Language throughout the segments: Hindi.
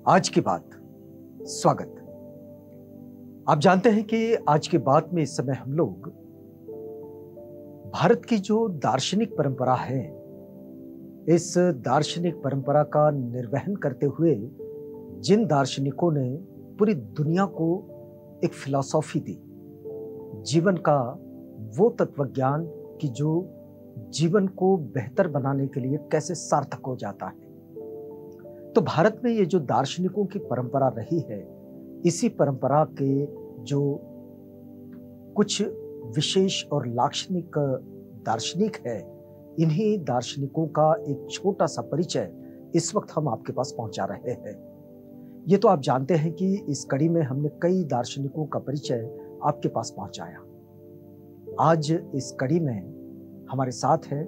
आज की बात। स्वागत। आप जानते हैं कि आज की बात में इस समय हम लोग भारत की जो दार्शनिक परंपरा है, इस दार्शनिक परंपरा का निर्वहन करते हुए जिन दार्शनिकों ने पूरी दुनिया को एक फिलॉसफी दी, जीवन का वो तत्वज्ञान कि जो जीवन को बेहतर बनाने के लिए कैसे सार्थक हो जाता है। तो भारत में ये जो दार्शनिकों की परंपरा रही है, इसी परंपरा के जो कुछ विशेष और लाक्षणिक दार्शनिक है, इन्हीं दार्शनिकों का एक छोटा सा परिचय इस वक्त हम आपके पास पहुंचा रहे हैं। ये तो आप जानते हैं कि इस कड़ी में हमने कई दार्शनिकों का परिचय आपके पास पहुंचाया। आज इस कड़ी में हमारे साथ है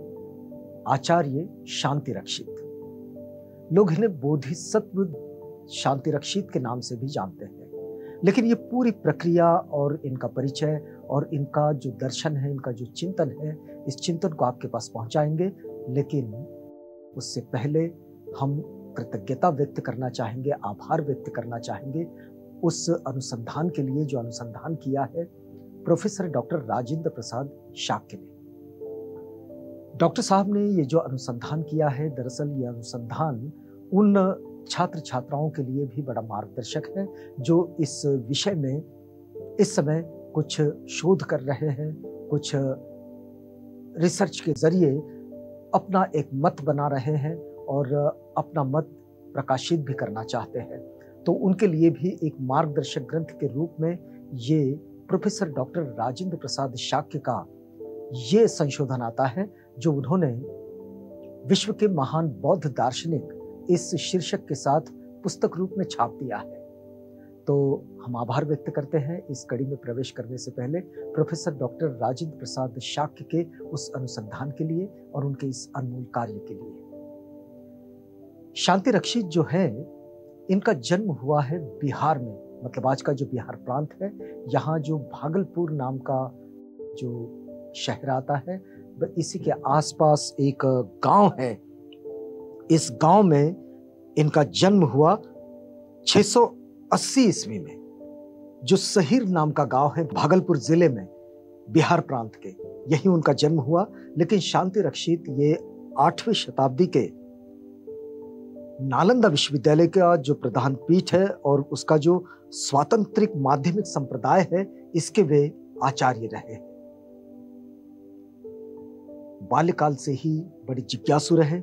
आचार्य शांतिरक्षित। लोग इन्हें बोधिसत्व शांतिरक्षित के नाम से भी जानते हैं, लेकिन ये पूरी प्रक्रिया और इनका परिचय और इनका जो दर्शन है, इनका जो चिंतन है, इस चिंतन को आपके पास पहुंचाएंगे। लेकिन उससे पहले हम कृतज्ञता व्यक्त करना चाहेंगे, आभार व्यक्त करना चाहेंगे उस अनुसंधान के लिए जो अनुसंधान किया है प्रोफेसर डॉक्टर राजेंद्र प्रसाद शाक्य ने। डॉक्टर साहब ने ये जो अनुसंधान किया है, दरअसल ये अनुसंधान उन छात्र छात्राओं के लिए भी बड़ा मार्गदर्शक है जो इस विषय में इस समय कुछ शोध कर रहे हैं, कुछ रिसर्च के जरिए अपना एक मत बना रहे हैं और अपना मत प्रकाशित भी करना चाहते हैं। तो उनके लिए भी एक मार्गदर्शक ग्रंथ के रूप में ये प्रोफेसर डॉक्टर राजेंद्र प्रसाद शाक्य का ये संशोधन आता है जो उन्होंने विश्व के महान बौद्ध दार्शनिक इस शीर्षक के साथ पुस्तक रूप में छाप दिया है। तो हम आभार व्यक्त करते हैं इस कड़ी में प्रवेश करने से पहले प्रोफेसर डॉक्टर राजेंद्र प्रसाद शाक्य के उस अनुसंधान के लिए और उनके इस अनमोल कार्य के लिए। शांतिरक्षित जो है, इनका जन्म हुआ है बिहार में, मतलब आज का जो बिहार प्रांत है, यहाँ जो भागलपुर नाम का जो शहर आता है, इसी के आसपास एक गांव है। इस गांव में इनका जन्म हुआ 680 ईस्वी में, जो सहीर नाम का गांव है भागलपुर जिले में, बिहार प्रांत के, यही उनका जन्म हुआ। लेकिन शांतिरक्षित ये 8वीं शताब्दी के नालंदा विश्वविद्यालय का जो प्रधान पीठ है और उसका जो स्वातंत्रिक माध्यमिक संप्रदाय है, इसके वे आचार्य रहे। बाल्यकाल से ही बड़ी जिज्ञासु रहे।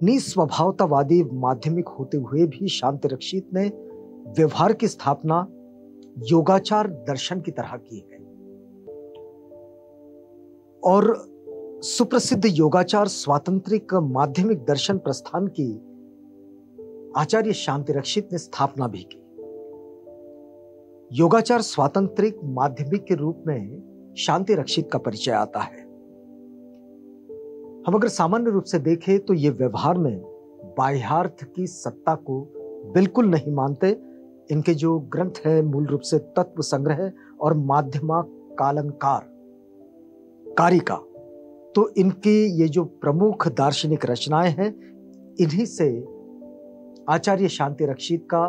निस्वभावतावादी माध्यमिक होते हुए भी शांतिरक्षित ने व्यवहार की स्थापना योगाचार दर्शन की तरह की है और सुप्रसिद्ध योगाचार स्वातंत्रिक माध्यमिक दर्शन प्रस्थान की आचार्य शांतिरक्षित ने स्थापना भी की। योगाचार स्वातंत्रिक माध्यमिक के रूप में शांतिरक्षित का परिचय आता है। हम अगर सामान्य रूप से देखें तो ये व्यवहार में बाह्यार्थ की सत्ता को बिल्कुल नहीं मानते। इनके जो ग्रंथ है मूल रूप से तत्व संग्रह और माध्यमा कालंकार कारिका, तो इनकी ये जो प्रमुख दार्शनिक रचनाएं हैं, इन्हीं से आचार्य शांतिरक्षित का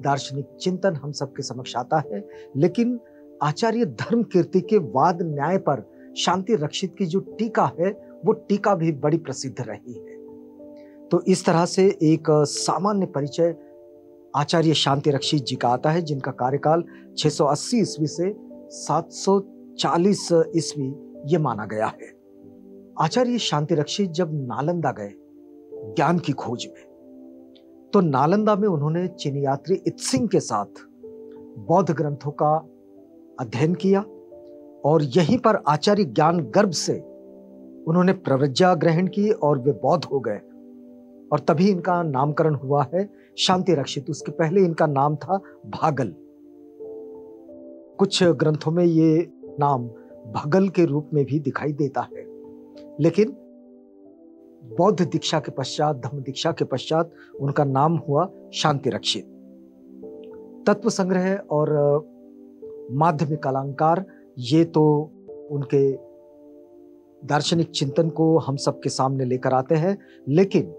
दार्शनिक चिंतन हम सबके समक्ष आता है। लेकिन आचार्य धर्मकीर्ति के वाद न्याय पर शांतिरक्षित की जो टीका है, वो टीका भी बड़ी प्रसिद्ध रही है। तो इस तरह से एक सामान्य परिचय आचार्य शांतिरक्षित जी का आता है, जिनका कार्यकाल 680 ईस्वी से 740 ईस्वी ये माना गया है। आचार्य शांतिरक्षित जब नालंदा गए ज्ञान की खोज में, तो नालंदा में उन्होंने चीनी यात्री इत्सिंग के साथ बौद्ध ग्रंथों का अध्ययन किया और यहीं पर आचार्य ज्ञान गर्भ से उन्होंने प्रव्रज्ञा ग्रहण की और वे बौद्ध हो गए और तभी इनका नामकरण हुआ है शांतिरक्षित। उसके पहले इनका नाम था भागल। कुछ ग्रंथों में ये नाम भगल के रूप में भी दिखाई देता है, लेकिन बौद्ध दीक्षा के पश्चात, धम्म दीक्षा के पश्चात उनका नाम हुआ शांतिरक्षित। तत्व संग्रह और माध्यमिक अलंकार, ये तो उनके दार्शनिक चिंतन को हम सबके सामने लेकर आते हैं। लेकिन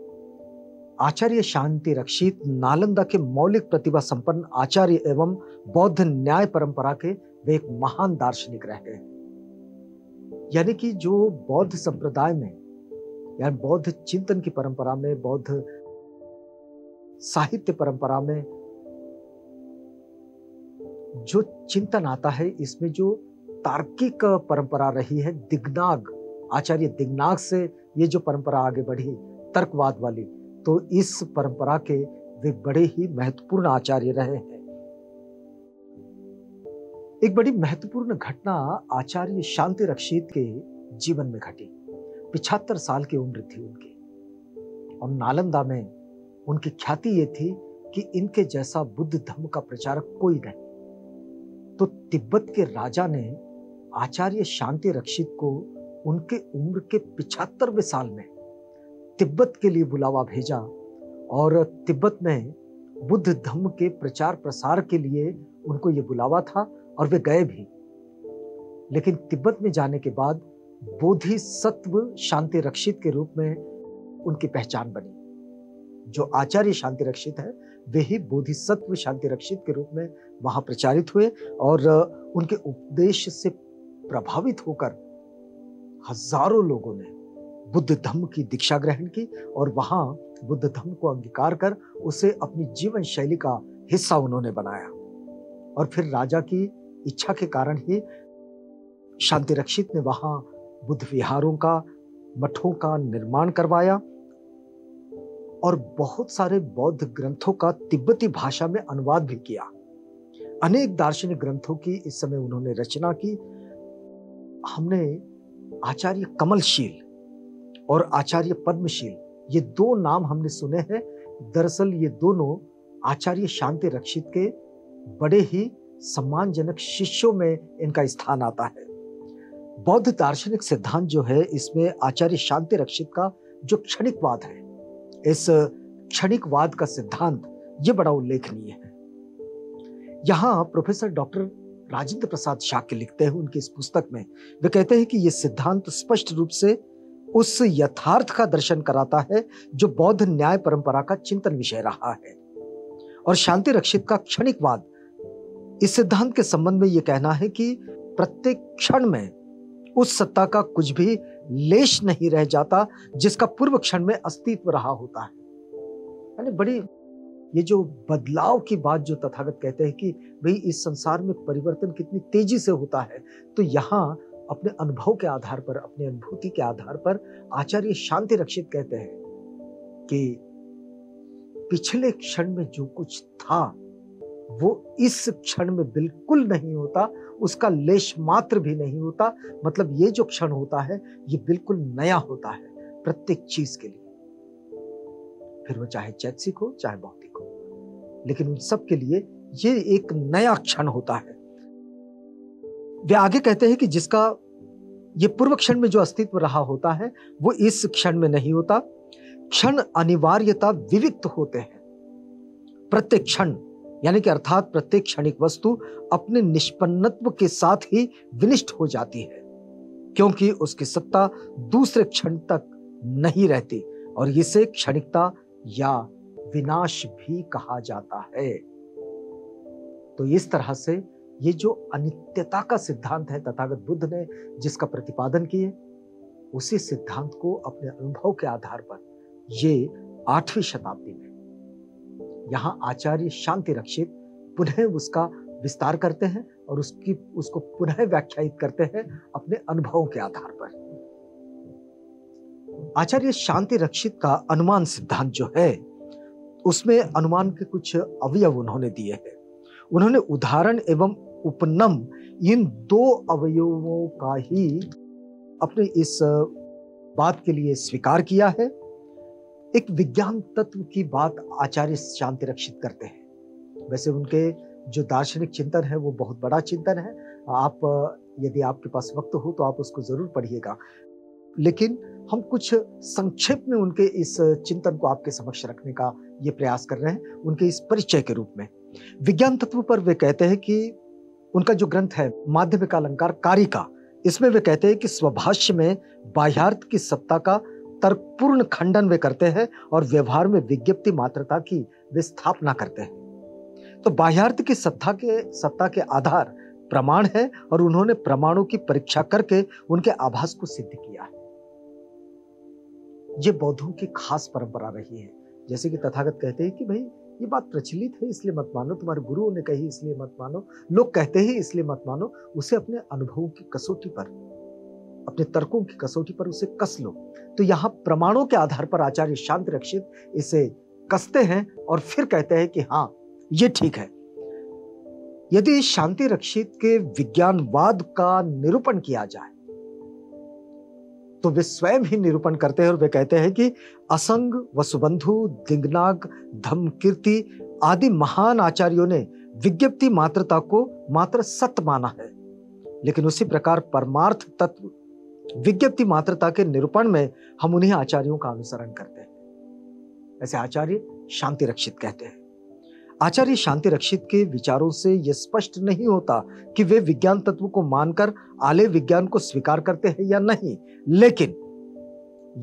आचार्य शांति रक्षित नालंदा के मौलिक प्रतिभा संपन्न आचार्य एवं बौद्ध न्याय परंपरा के वे एक महान दार्शनिक रहे हैं। यानी कि जो बौद्ध संप्रदाय में या बौद्ध चिंतन की परंपरा में, बौद्ध साहित्य परंपरा में जो चिंतन आता है, इसमें जो तार्किक परंपरा रही है, दिग्नाग, आचार्य दिग्नाग से ये जो परंपरा आगे बढ़ी तर्कवाद वाली, तो इस परंपरा के वे बड़े ही महत्वपूर्ण आचार्य रहे हैं। एक बड़ी महत्वपूर्ण घटना आचार्य शांति रक्षित के जीवन में घटी। 75 साल की उम्र थी उनकी, और नालंदा में उनकी ख्याति ये थी कि इनके जैसा बुद्ध धर्म का प्रचारक कोई नहीं। तो तिब्बत के राजा ने आचार्य शांति रक्षित को उनके उम्र के 75वें साल में तिब्बत के लिए बुलावा भेजा, और तिब्बत में बुद्ध धर्म के प्रचार प्रसार के लिए उनको ये बुलावा था, और वे गए भी। लेकिन तिब्बत में जाने के बाद बोधिसत्व शांति रक्षित के रूप में उनकी पहचान बनी। जो आचार्य शांति रक्षित है वे ही बोधिसत्व शांति रक्षित के रूप में वहां प्रचारित हुए, और उनके उपदेश से प्रभावित होकर हजारों लोगों ने बुद्ध धर्म की दीक्षा ग्रहण की, और वहां बुद्ध धर्म को अंगीकार कर उसे अपनी जीवन शैली का हिस्सा उन्होंने बनाया। और फिर राजा की इच्छा के कारण ही शांति रक्षित ने वहां बुद्ध विहारों का, मठों का निर्माण करवाया, और बहुत सारे बौद्ध ग्रंथों का तिब्बती भाषा में अनुवाद भी किया। अनेक दार्शनिक ग्रंथों की इस समय उन्होंने रचना की। हमने आचार्य कमलशील और आचार्य पद्मशील, ये दो नाम हमने सुने हैं। दरअसल ये दोनों आचार्य शांति रक्षित के बड़े ही सम्मानजनक शिष्यों में इनका स्थान आता है। बौद्ध दार्शनिक सिद्धांत जो है, इसमें आचार्य शांति रक्षित का जो क्षणिकवाद है, इस क्षणिकवाद का सिद्धांत ये बड़ा उल्लेखनीय है। यहां प्रोफेसर डॉक्टर राजेंद्र प्रसाद शाक्य लिखते हैं उनकी इस पुस्तक में, वे कहते हैं कि यह सिद्धांत स्पष्ट रूप से उस यथार्थ का दर्शन कराता है जो बौद्ध न्याय परंपरा का चिंतन विषय रहा है। और शांति रक्षित का क्षणिकवाद इस सिद्धांत के संबंध में यह कहना है कि प्रत्येक क्षण में उस सत्ता का कुछ भी लेश नहीं रह जाता जिसका पूर्व क्षण में अस्तित्व रहा होता है। यानी बड़ी ये जो बदलाव की बात जो तथागत कहते हैं कि भाई इस संसार में परिवर्तन कितनी तेजी से होता है, तो यहाँ अपने अनुभव के आधार पर, अपने अनुभूति के आधार पर आचार्य शांति रक्षित कहते हैं कि पिछले क्षण में जो कुछ था वो इस क्षण में बिल्कुल नहीं होता, उसका लेश मात्र भी नहीं होता। मतलब ये जो क्षण होता है ये बिल्कुल नया होता है प्रत्येक चीज के लिए, फिर वो चाहे चैतसिक हो चाहे भौतिक हो, लेकिन उन सब के लिए ये एक नया क्षण होता है। वे आगे कहते हैं कि जिसका ये पूर्व क्षण में जो अस्तित्व रहा होता है वो इस क्षण में नहीं होता। क्षण अनिवार्यता विविक्त होते हैं। प्रत्येक क्षण यानी कि अर्थात प्रत्येक क्षणिक वस्तु अपने निष्पन्नत्व के साथ ही विनिष्ट हो जाती है, क्योंकि उसकी सत्ता दूसरे क्षण तक नहीं रहती, और इसे क्षणिकता या विनाश भी कहा जाता है। तो इस तरह से ये जो अनित्यता का सिद्धांत है तथागत बुद्ध ने जिसका प्रतिपादन किए, उसी सिद्धांत को अपने अनुभव के आधार पर ये 8वीं शताब्दी में यहाँ आचार्य शांति रक्षित पुनः उसका विस्तार करते हैं और उसको पुनः व्याख्यायित करते हैं अपने अनुभवों के आधार पर। आचार्य शांति रक्षित का अनुमान सिद्धांत जो है, उसमें अनुमान के कुछ अवयव उन्होंने दिए हैं। उन्होंने उदाहरण एवं उपनम इन दो अवयवों का ही अपने इस बात के लिए स्वीकार किया है। एक विज्ञान तत्व की बात आचार्य शांति रक्षित करते हैं। वैसे उनके जो दार्शनिक चिंतन है वो बहुत बड़ा चिंतन है। आप यदि आपके पास वक्त हो तो आप उसको जरूर पढ़िएगा, लेकिन हम कुछ संक्षेप में उनके इस चिंतन को आपके समक्ष रखने का ये प्रयास कर रहे हैं उनके इस परिचय के रूप में। विज्ञान तत्व पर वे कहते हैं कि उनका जो ग्रंथ है माध्यमिक अलंकार कारिका, इसमें वे कहते हैं कि स्वभाष्य में बाह्यार्थ की सत्ता का तर्कपूर्ण खंडन वे करते हैं और व्यवहार में विज्ञप्ति मात्रता की वे स्थापना करते हैं। तो बाह्यार्थ की सत्ता के आधार प्रमाण है और उन्होंने प्रमाणों की परीक्षा करके उनके आभास को सिद्ध किया है। ये बौद्धों की खास परंपरा रही है। जैसे कि तथागत कहते हैं कि भाई ये बात प्रचलित है इसलिए मत मानो, तुम्हारे गुरुओं ने कही इसलिए मत मानो, लोग कहते हैं इसलिए मत मानो, उसे अपने अनुभवों की कसौटी पर, अपने तर्कों की कसौटी पर उसे कस लो। तो यहां प्रमाणों के आधार पर आचार्य शांति रक्षित इसे कसते हैं और फिर कहते हैं कि हाँ ये ठीक है। यदि शांति रक्षित के विज्ञानवाद का निरूपण किया जाए तो वे स्वयं ही निरूपण करते हैं और वे कहते हैं कि असंग, वसुबंधु, दिंगनाग, धम्मकीर्ति आदि महान आचार्यों ने विज्ञप्ति मात्रता को मात्र सत्य माना है, लेकिन उसी प्रकार परमार्थ तत्व विज्ञप्ति मात्रता के निरूपण में हम उन्हीं आचार्यों का अनुसरण करते हैं। ऐसे आचार्य शांति रक्षित कहते हैं। आचार्य शांति रक्षित के विचारों से यह स्पष्ट नहीं होता कि वे विज्ञान तत्व को मानकर आले विज्ञान को स्वीकार करते हैं या नहीं, लेकिन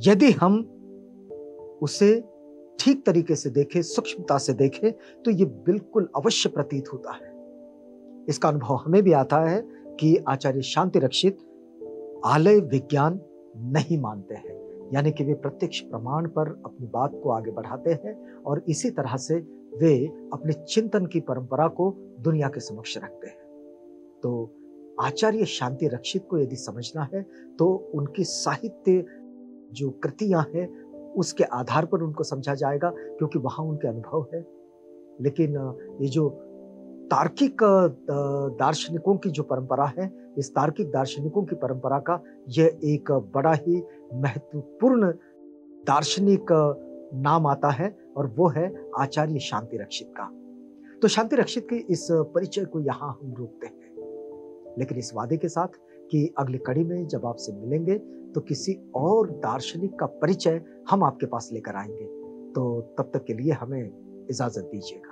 यदि हम उसे ठीक तरीके से देखें, सूक्ष्मता से देखें, तो यह बिल्कुल अवश्य प्रतीत होता है। इसका अनुभव हमें भी आता है कि आचार्य शांति रक्षित आलय विज्ञान नहीं मानते हैं, यानी कि वे प्रत्यक्ष प्रमाण पर अपनी बात को आगे बढ़ाते हैं और इसी तरह से वे अपने चिंतन की परंपरा को दुनिया के समक्ष रखते हैं। तो आचार्य शांति रक्षित को यदि समझना है तो उनकी साहित्य जो कृतियां हैं उसके आधार पर उनको समझा जाएगा, क्योंकि वहां उनके अनुभव है। लेकिन ये जो तार्किक दार्शनिकों की जो परंपरा है, इस तार्किक दार्शनिकों की परंपरा का यह एक बड़ा ही महत्वपूर्ण दार्शनिक नाम आता है और वो है आचार्य शांति रक्षित का। तो शांति रक्षित के इस परिचय को यहाँ हम रोकते हैं, लेकिन इस वादे के साथ कि अगली कड़ी में जब आपसे मिलेंगे तो किसी और दार्शनिक का परिचय हम आपके पास लेकर आएंगे। तो तब तक के लिए हमें इजाजत दीजिएगा।